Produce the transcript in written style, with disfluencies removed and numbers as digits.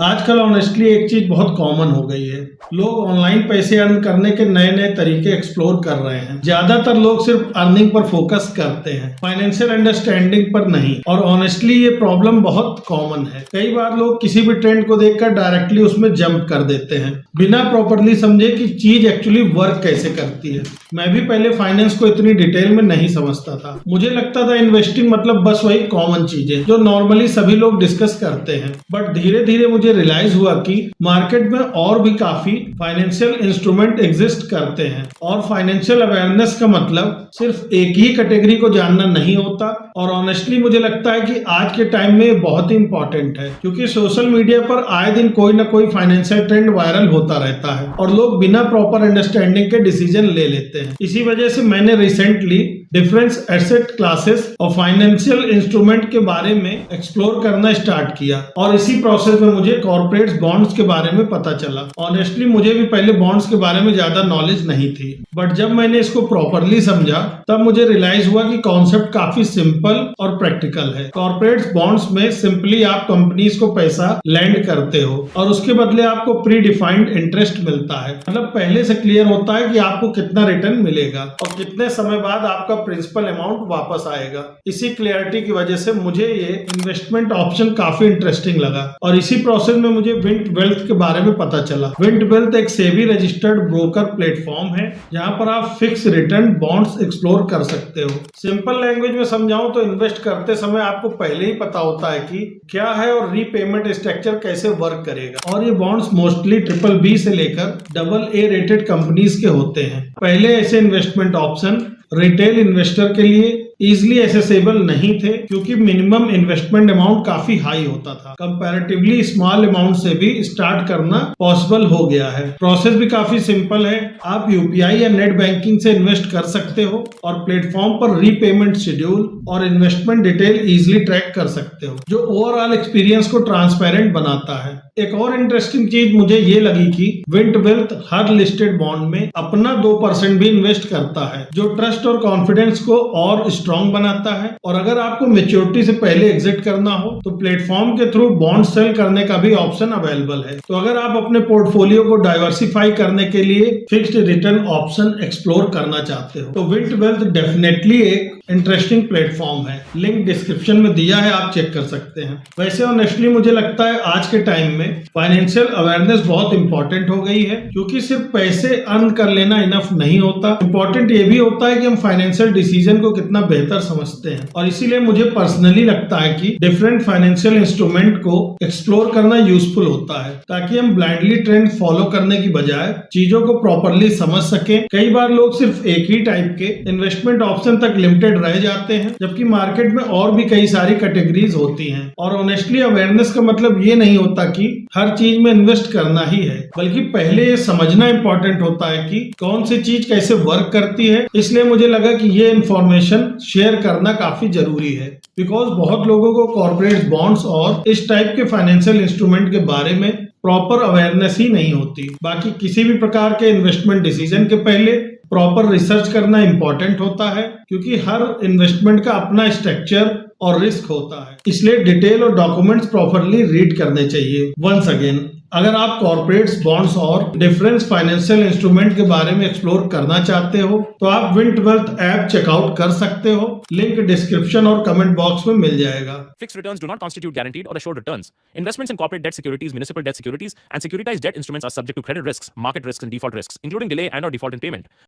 आजकल ऑनेस्टली एक चीज बहुत कॉमन हो गई है। लोग ऑनलाइन पैसे अर्न करने के नए नए तरीके एक्सप्लोर कर रहे हैं। ज्यादातर लोग सिर्फ अर्निंग पर फोकस करते हैं, फाइनेंशियल अंडरस्टैंडिंग पर नहीं। और ऑनेस्टली ये प्रॉब्लम बहुत कॉमन है। कई बार लोग किसी भी ट्रेंड को देखकर डायरेक्टली उसमें जंप कर देते हैं, बिना प्रॉपरली समझे कि चीज एक्चुअली वर्क कैसे करती है। मैं भी पहले फाइनेंस को इतनी डिटेल में नहीं समझता था। मुझे लगता था इन्वेस्टिंग मतलब बस वही कॉमन चीजें जो नॉर्मली सभी लोग डिस्कस करते हैं। बट धीरे धीरे मुझे रियलाइज हुआ कि मार्केट में और भी काफी फाइनेंशियल इंस्ट्रूमेंट एग्जिस्ट करते हैं। और फाइनेंशियल अवेयरनेस का मतलब सिर्फ एक ही कैटेगरी को जानना नहीं होता। और ऑनेस्टली मुझे लगता है कि आज के टाइम में ये बहुत ही इंपॉर्टेंट है, क्योंकि सोशल मीडिया पर आए दिन कोई ना कोई फाइनेंशियल ट्रेंड वायरल होता रहता है और लोग बिना प्रॉपर अंडरस्टैंडिंग के डिसीजन ले लेते हैं। इसी वजह से मैंने रिसेंटली डिफरेंस एसेट क्लासेस और फाइनेंशियल इंस्ट्रूमेंट के बारे में एक्सप्लोर करना स्टार्ट किया। और इसी प्रोसेस में मुझे कॉर्पोरेट्स बॉन्ड्स के बारे में पता चला। ऑनेस्टली मुझे भी पहले बॉन्ड्स के बारे में ज्यादा नॉलेज नहीं थी, बट जब मैंने इसको प्रॉपरली समझा तब मुझे रियलाइज हुआ कि कॉन्सेप्ट काफी सिंपल और प्रैक्टिकल है। कॉर्पोरेट्स बॉन्ड्स में सिंपली आप कंपनीज को पैसा लैंड करते हो और उसके बदले आपको प्री डिफाइंड इंटरेस्ट मिलता है। मतलब पहले से क्लियर होता है कि आपको कितना रिटर्न मिलेगा और कितने समय बाद आपका प्रिंसिपल अमाउंट वापस आएगा। इसी क्लियरिटी की वजह से मुझे ये इन्वेस्टमेंट ऑप्शन काफी इंटरेस्टिंग लगा। और इसी प्रोसेस में मुझे विंट वेल्थ के बारे में पता चला। विंट वेल्थ एक सेबी रजिस्टर्ड ब्रोकर प्लेटफॉर्म है जहां पर आप फिक्स रिटर्न बॉन्ड्स एक्सप्लोर कर सकते हो। सिंपल लैंग्वेज में समझाऊं तो इन्वेस्ट करते समय आपको पहले ही पता होता है कि क्या है और रीपेमेंट स्ट्रक्चर कैसे वर्क करेगा। और ये बॉन्ड्स मोस्टली BBB से लेकर AA रेटेड कंपनीज के होते हैं। पहले ऐसे इन्वेस्टमेंट ऑप्शन रिटेल इन्वेस्टर के लिए इजिली एसेसेबल नहीं थे, क्योंकि मिनिमम इन्वेस्टमेंट अमाउंट काफी हाई होता था। कंपैरेटिवली स्मॉल अमाउंट से भी स्टार्ट करना पॉसिबल हो गया है। प्रोसेस भी काफी सिंपल है। आप UPI या नेट बैंकिंग से इन्वेस्ट कर सकते हो और प्लेटफॉर्म पर रीपेमेंट शेड्यूल और इन्वेस्टमेंट डिटेल इजिली ट्रैक कर सकते हो, जो ओवरऑल एक्सपीरियंस को ट्रांसपेरेंट बनाता है। एक और इंटरेस्टिंग चीज मुझे ये लगी कि विंट वेल्थ हर लिस्टेड बॉन्ड में अपना 2% भी इन्वेस्ट करता है, जो ट्रस्ट और कॉन्फिडेंस को और स्ट्रॉन्ग बनाता है। और अगर आपको मेच्योरिटी से पहले एग्जिट करना हो तो प्लेटफॉर्म के थ्रू बॉन्ड सेल करने का भी ऑप्शन अवेलेबल है। तो अगर आप अपने पोर्टफोलियो को डाइवर्सिफाई करने के लिए फिक्स्ड रिटर्न ऑप्शन एक्सप्लोर करना चाहते हो तो विंट वेल्थ डेफिनेटली एक इंटरेस्टिंग प्लेटफॉर्म है। लिंक डिस्क्रिप्शन में दिया है, आप चेक कर सकते हैं। वैसे ऑनेस्टली मुझे लगता है आज के टाइम में फाइनेंशियल अवेयरनेस बहुत इंपॉर्टेंट हो गई है, क्योंकि सिर्फ पैसे अर्न कर लेना इनफ नहीं होता। इंपॉर्टेंट ये भी होता है कि हम फाइनेंशियल डिसीजन को कितना बेहतर समझते हैं। और इसीलिए मुझे पर्सनली लगता है कि डिफरेंट फाइनेंशियल इंस्ट्रूमेंट को एक्सप्लोर करना यूजफुल होता है, ताकि हम ब्लाइंडली ट्रेंड फॉलो करने की बजाय चीजों को प्रॉपरली समझ सके। कई बार लोग सिर्फ एक ही टाइप के इन्वेस्टमेंट ऑप्शन तक लिमिटेड रह जाते हैं, जबकि मार्केट में और भी कई सारी कैटेगरीज होती हैं। और ऑनेस्टली अवेयरनेस का मतलब ये नहीं होता कि हर चीज में इन्वेस्ट करना ही है, बल्कि पहले ये समझना इंपॉर्टेंट होता है कि कौन सी चीज कैसे वर्क करती है। इसलिए मुझे लगा कि ये इन्फॉर्मेशन शेयर करना काफी जरूरी है, बिकॉज बहुत लोगों को कॉर्पोरेट बॉन्ड्स और इस टाइप के फाइनेंशियल इंस्ट्रूमेंट के बारे में प्रॉपर अवेयरनेस ही नहीं होती। बाकी किसी भी प्रकार के इन्वेस्टमेंट डिसीजन के पहले प्रॉपर रिसर्च करना इंपॉर्टेंट होता है, क्योंकि हर इन्वेस्टमेंट का अपना स्ट्रक्चर और रिस्क होता है। इसलिए डिटेल और डॉक्यूमेंट्स प्रॉपरली रीड करने चाहिए। वंस अगेन, अगर आप कॉर्पोरेट्स बॉन्ड्स और डिफरेंस फाइनेंशियल इंस्ट्रूमेंट के बारे में एक्सप्लोर करना चाहते हो तो आप विंट वेल्थ ऐप चेकआउट कर सकते हो। लिंक डिस्क्रिप्शन और कमेंट बॉक्स में मिल जाएगा। Fixed returns do not constitute guaranteed or assured returns. Investments in corporate debt securities, municipal debt securities, and securitized debt instruments are subject to credit risks, market risks, and default risks, including delay and/or default in payment.